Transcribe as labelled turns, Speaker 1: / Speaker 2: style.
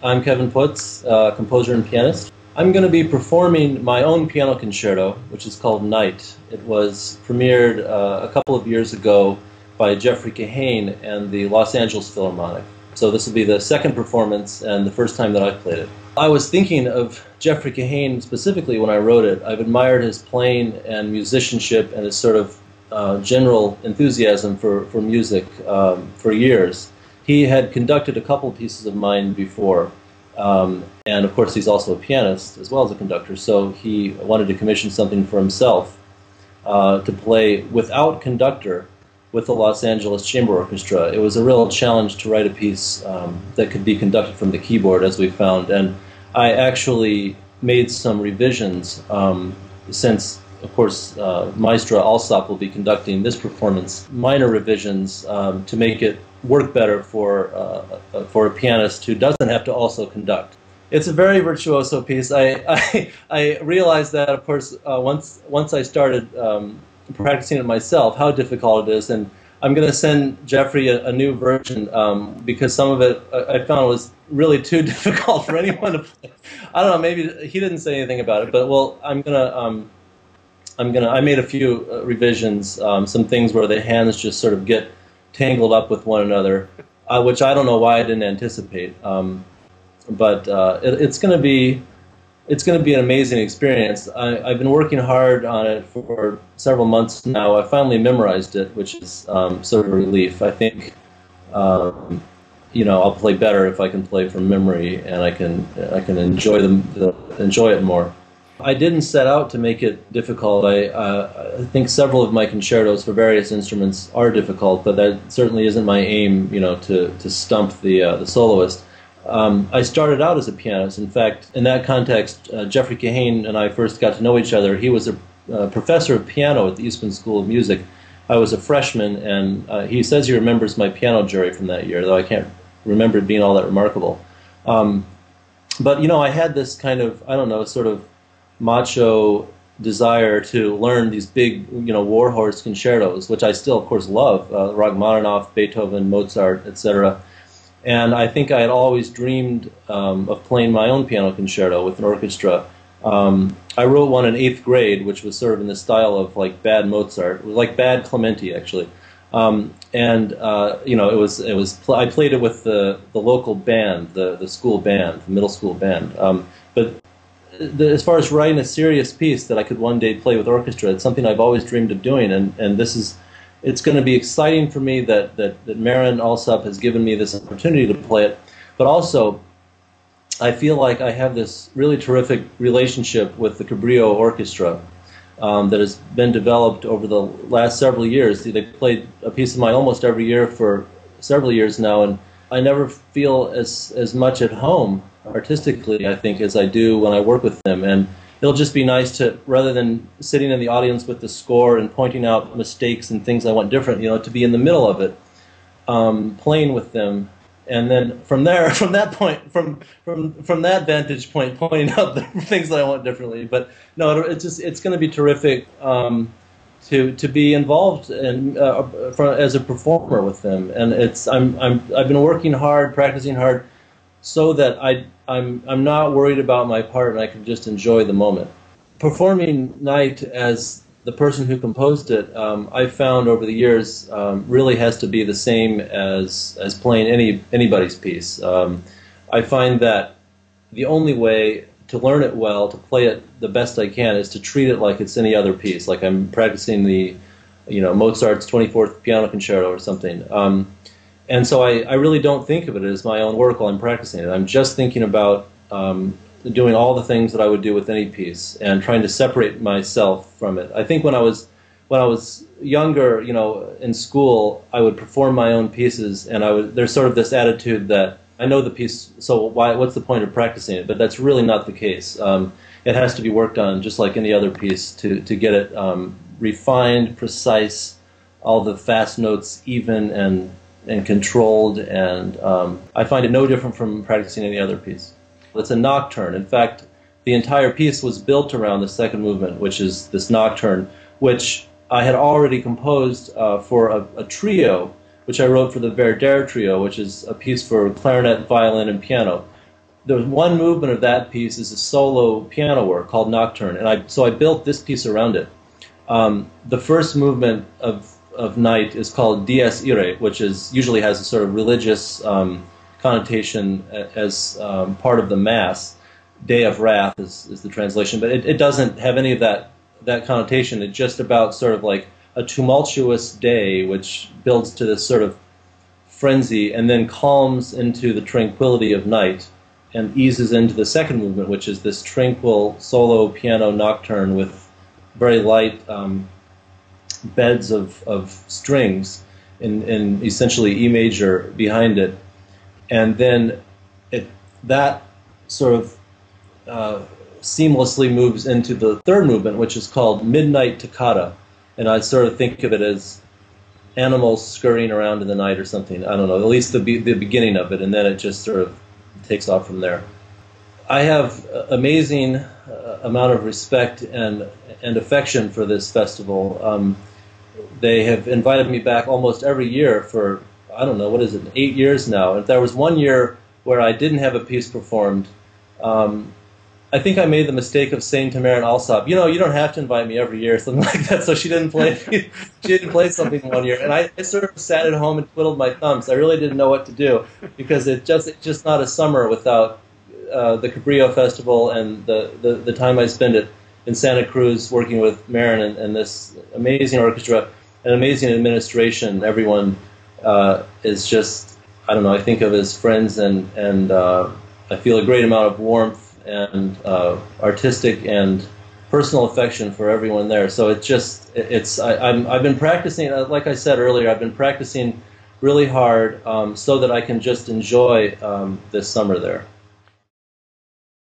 Speaker 1: I'm Kevin Puts, composer and pianist. I'm going to be performing my own piano concerto, which is called Night. It was premiered a couple of years ago by Jeffrey Kahane and the Los Angeles Philharmonic. So this will be the second performance and the first time that I've played it. I was thinking of Jeffrey Kahane specifically when I wrote it. I've admired his playing and musicianship and his sort of general enthusiasm for music for years. He had conducted a couple of pieces of mine before, and of course he's also a pianist as well as a conductor, so he wanted to commission something for himself to play without conductor with the Los Angeles Chamber Orchestra. It was a real challenge to write a piece that could be conducted from the keyboard, as we found, and I actually made some revisions since, of course, Maestra Alsop will be conducting this performance, minor revisions to make it work better for a pianist who doesn't have to also conduct. It's a very virtuoso piece. I realized that, of course, once I started practicing it myself, how difficult it is, and I'm going to send Jeffrey a new version because some of it I found was really too difficult for anyone to play. I don't know, maybe he didn't say anything about it, but well, I made a few revisions, some things where the hands just sort of get tangled up with one another, which I don't know why I didn't anticipate. But it's going to be an amazing experience. I've been working hard on it for several months now. I finally memorized it, which is sort of a relief. I think I'll play better if I can play from memory, and I can enjoy it more. I didn't set out to make it difficult. I think several of my concertos for various instruments are difficult, but that certainly isn't my aim, to stump the soloist. I started out as a pianist. In fact, in that context, Jeffrey Kahane and I first got to know each other. He was a professor of piano at the Eastman School of Music. I was a freshman, and he says he remembers my piano jury from that year, though I can't remember it being all that remarkable. But, I had this kind of, I don't know, sort of macho desire to learn these big, warhorse concertos, which I still, of course, love, Rachmaninoff, Beethoven, Mozart, etc. And I think I had always dreamed of playing my own piano concerto with an orchestra. I wrote one in 8th grade, which was sort of in the style of like bad Mozart, it was like bad Clementi, actually. I played it with the local band, the school band, the middle school band. But as far as writing a serious piece that I could one day play with orchestra, it's something I've always dreamed of doing, and it's going to be exciting for me that Marin Alsop has given me this opportunity to play it, but also I feel like I have this really terrific relationship with the Cabrillo Orchestra that has been developed over the last several years. They've played a piece of mine almost every year for several years now, and I never feel as much at home artistically, I think, as I do when I work with them. And it'll just be nice to, rather than sitting in the audience with the score and pointing out mistakes and things I want different, to be in the middle of it, playing with them, and then from there, from that vantage point, pointing out the things that I want differently. But no, it's going to be terrific to be involved in as a performer with them, and I've been working hard, practicing hard, so that I'm not worried about my part and I can just enjoy the moment. Performing Night as the person who composed it, I've found over the years really has to be the same as playing anybody's piece. I find that the only way to learn it well, to play it the best I can, is to treat it like it's any other piece, like I'm practicing the Mozart's 24th Piano Concerto or something. And so I really don't think of it as my own work while I'm practicing it. I'm just thinking about doing all the things that I would do with any piece and trying to separate myself from it. I think when I was younger, in school, I would perform my own pieces, and there's sort of this attitude that I know the piece, so what's the point of practicing it? But that's really not the case. It has to be worked on just like any other piece to get it refined, precise, all the fast notes even and controlled, and I find it no different from practicing any other piece. It's a nocturne. In fact, the entire piece was built around the second movement, which is this nocturne, which I had already composed for a trio, which I wrote for the Verder Trio, which is a piece for clarinet, violin, and piano. the one movement of that piece is a solo piano work called Nocturne, and I built this piece around it. The first movement of Night is called Dies Irae, which usually has a sort of religious connotation as part of the Mass. Day of Wrath is the translation, but it doesn't have any of that connotation. It's just about sort of like a tumultuous day which builds to this sort of frenzy and then calms into the tranquility of night and eases into the second movement, which is this tranquil solo piano nocturne with very light beds of strings in essentially E major behind it. And then that sort of seamlessly moves into the third movement, which is called Midnight Toccata. And I sort of think of it as animals scurrying around in the night or something. I don't know, at least the beginning of it, and then it just sort of takes off from there. I have amazing amount of respect and affection for this festival. They have invited me back almost every year for, I don't know, 8 years now. And there was one year where I didn't have a piece performed. I think I made the mistake of saying to Maren Alsop, you don't have to invite me every year, something like that. So she didn't play. She didn't play something one year, and I sort of sat at home and twiddled my thumbs. I really didn't know what to do because it's just not a summer without the Cabrillo Festival and the time I spend in Santa Cruz working with Maren and this amazing orchestra and amazing administration. Everyone is just, I don't know, I think of as friends, and I feel a great amount of warmth and artistic and personal affection for everyone there. So I've been practicing, like I said earlier, I've been practicing really hard so that I can just enjoy this summer there.